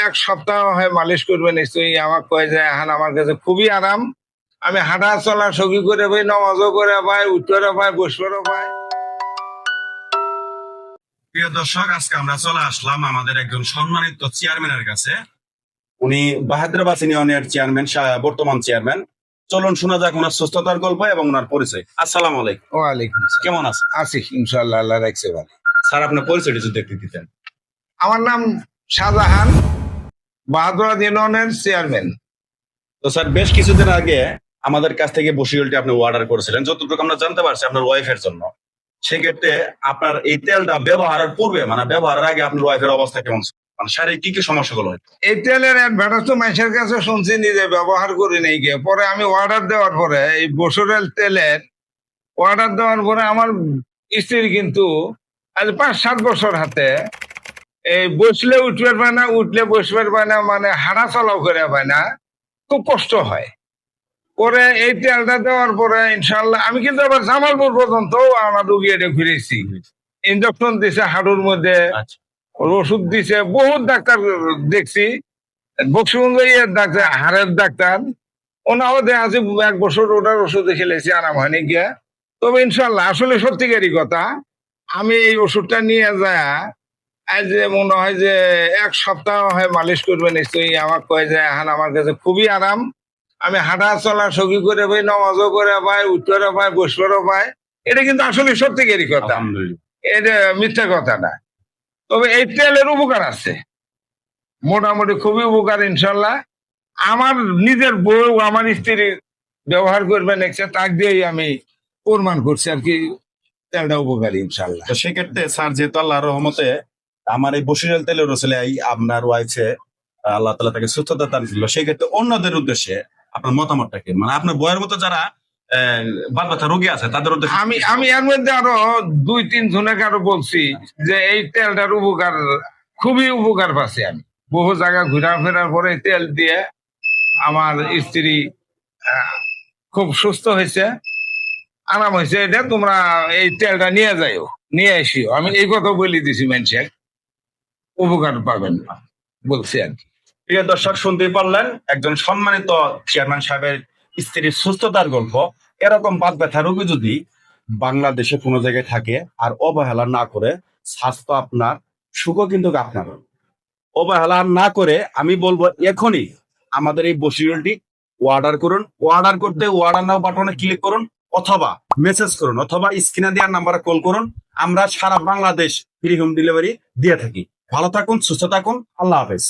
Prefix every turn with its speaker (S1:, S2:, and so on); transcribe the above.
S1: এক সপ্তাহ হয় মালিশ করবে নিশ্চয়ই। আমার কয় যে এখন আমার কাছে খুবই আরাম। আমি হাঁটা চলা সঙ্গী করে পাই, নামাজও করে পাই, উত্তরে পাই, বসবারও পাই।
S2: প্রিয় দর্শক, আজকে আমরা চলে আসলাম আমাদের একজন সম্মানিত চেয়ারম্যানের কাছে। উনি বাহাদুরাবাদ ইউনিয়নের চেয়ারম্যান, বর্তমান চেয়ারম্যান। চলুন শোনা যাক ওনার সুস্থতার গল্প এবং ওনার পরিচয়। আসসালামু আলাইকুম।
S1: ওয়ালাইকুম আসসালাম।
S2: কেমন আছেন?
S1: আছি ইনশাআল্লাহ, আল্লাহ রাখছে ভালো।
S2: স্যার, আপনার পরিচয়টা যদি একটু দিতেন।
S1: আমার নাম শাহজাহান, বাহাদুরাবাদ ইউনিয়নের চেয়ারম্যান।
S2: তো স্যার, বেশ কিছুদিন আগে আমাদের কাছ থেকে বসিরলটি আপনি অর্ডার করেছিলেন, যতটুকু আমরা জানতে পারছি আপনার ওয়াইফের জন্য। সেক্ষেত্রে আপনার এই তেলটা ব্যবহারের পূর্বে, মানে ব্যবহারের আগে আপনার ওয়াইফের অবস্থা কেমন ছিল? মানে শারীরিক কি কি সমস্যাগুলো হয়?
S1: এই তেলের অ্যাডভার্টাইজ তো মানুষের কাছে শুনছি, নিজে ব্যবহার করি নাই গিয়ে। পরে আমি অর্ডার দেওয়ার পরে এই বসুরেল তেলের অর্ডার দেওয়ার পরে আমার স্ত্রী কিন্তু আজ 5-7 বছর হাতে এই বসলে উঠবে পায় না, উঠলে বসবে পায় না, মানে হাঁটা চলাও করে পায় না, খুব কষ্ট হয়। পরে এই তেলটা দেওয়ার পরে ইনশাল্লাহ আমি কিন্তু আবার জামালপুর পর্যন্ত আমার রুগী এটা ঘুরেছি। ইঞ্জেকশন দিছে হাঁটুর মধ্যে,
S2: আচ্ছা।
S1: ওষুধ দিছে, বহুত ডাক্তার দেখছি। বক্সিবন্ধ ইয়ের ডাক্তার, হাড়ের ডাক্তার, ওনাও দেখা আছে 1 বছর ওটার ওষুধ খেলেছি, আরাম হয়নি গিয়া। তবে ইনশাল্লাহ আসলে সত্যিকারই কথা, আমি এই ওষুধটা নিয়ে যায় আজ মনে হয় যে 1 সপ্তাহ হয় মালিশ করবে নিশ্চয়ই। আমার কয় যে এখন আমার কাছে খুবই আরাম। আমি হাঁটা চলা সঙ্গী করে পাই, নামাজও করে পাই, উত্তরে পাই, বসবারও পাই। এটা কিন্তু আসলে সত্যিকারই কথা,
S2: আলহামদুলিল্লাহ।
S1: এটা মিথ্যা কথা না। তবে এই তেলের উপকার আছে, মোটামুটি খুবই উপকার ইনশাল্লাহ। আমার নিজের বউ, আমার স্ত্রী ব্যবহার করবে নেক্সট, তাক দিয়েই আমি প্রমাণ করছি আর কি তেলটা উপকারী ইনশাল্লাহ।
S2: তো সেক্ষেত্রে স্যার, যেহেতু আল্লাহর রহমতে আমার এই বসিরল তেলের রসলে আপনার ওয়াইফে আল্লাহ তাআলা তাকে সুস্থতা দান করলো, সেক্ষেত্রে অন্যদের উদ্দেশ্যে আপনার মতামতটা কি? মানে আপনার বয়ের মতো যারা বাত ব্যথা রোগী আছে তাদের উদ্দেশ্যে
S1: আমি এর মধ্যে আরো 2-3 জনকে আরো বলছি যে এই তেলটার উপকার, খুবই উপকার পাচ্ছি আমি। বহু জায়গা ঘুরা ফেরার পরে তেল দিয়ে আমার স্ত্রী খুব সুস্থ হয়েছে, আরাম হয়েছে। এটা তোমরা এই তেলটা নিয়ে যাইও, নিয়ে আসিও, আমি এই কথা বলে দিছি, মানুষের উপকার পাবেন বলছি আর কি।
S2: প্রিয় দর্শক, শুনতেই পারলেন একজন সম্মানিত চেয়ারম্যান সাহেবের স্ত্রীর সুস্থতার গল্প। এরকম বাত ব্যথা রোগী যদি বাংলাদেশে কোনো জায়গায় থাকে আর অবহেলা না করে, স্বাস্থ্য আপনার, সুখও কিন্তু আপনার। অবহেলা না করে আমি বলবো এখনই আমাদের এই বসিরলটি অর্ডার করুন। অর্ডার করতে অর্ডার নাও বাটনে ক্লিক করুন, অথবা মেসেজ করুন, অথবা স্ক্রিনে দেওয়ার নাম্বারে কল করুন। আমরা সারা বাংলাদেশ ফ্রি হোম ডেলিভারি দিয়ে থাকি। ভালো থাকুন, সুস্থ থাকুন, আল্লাহ হাফেজ।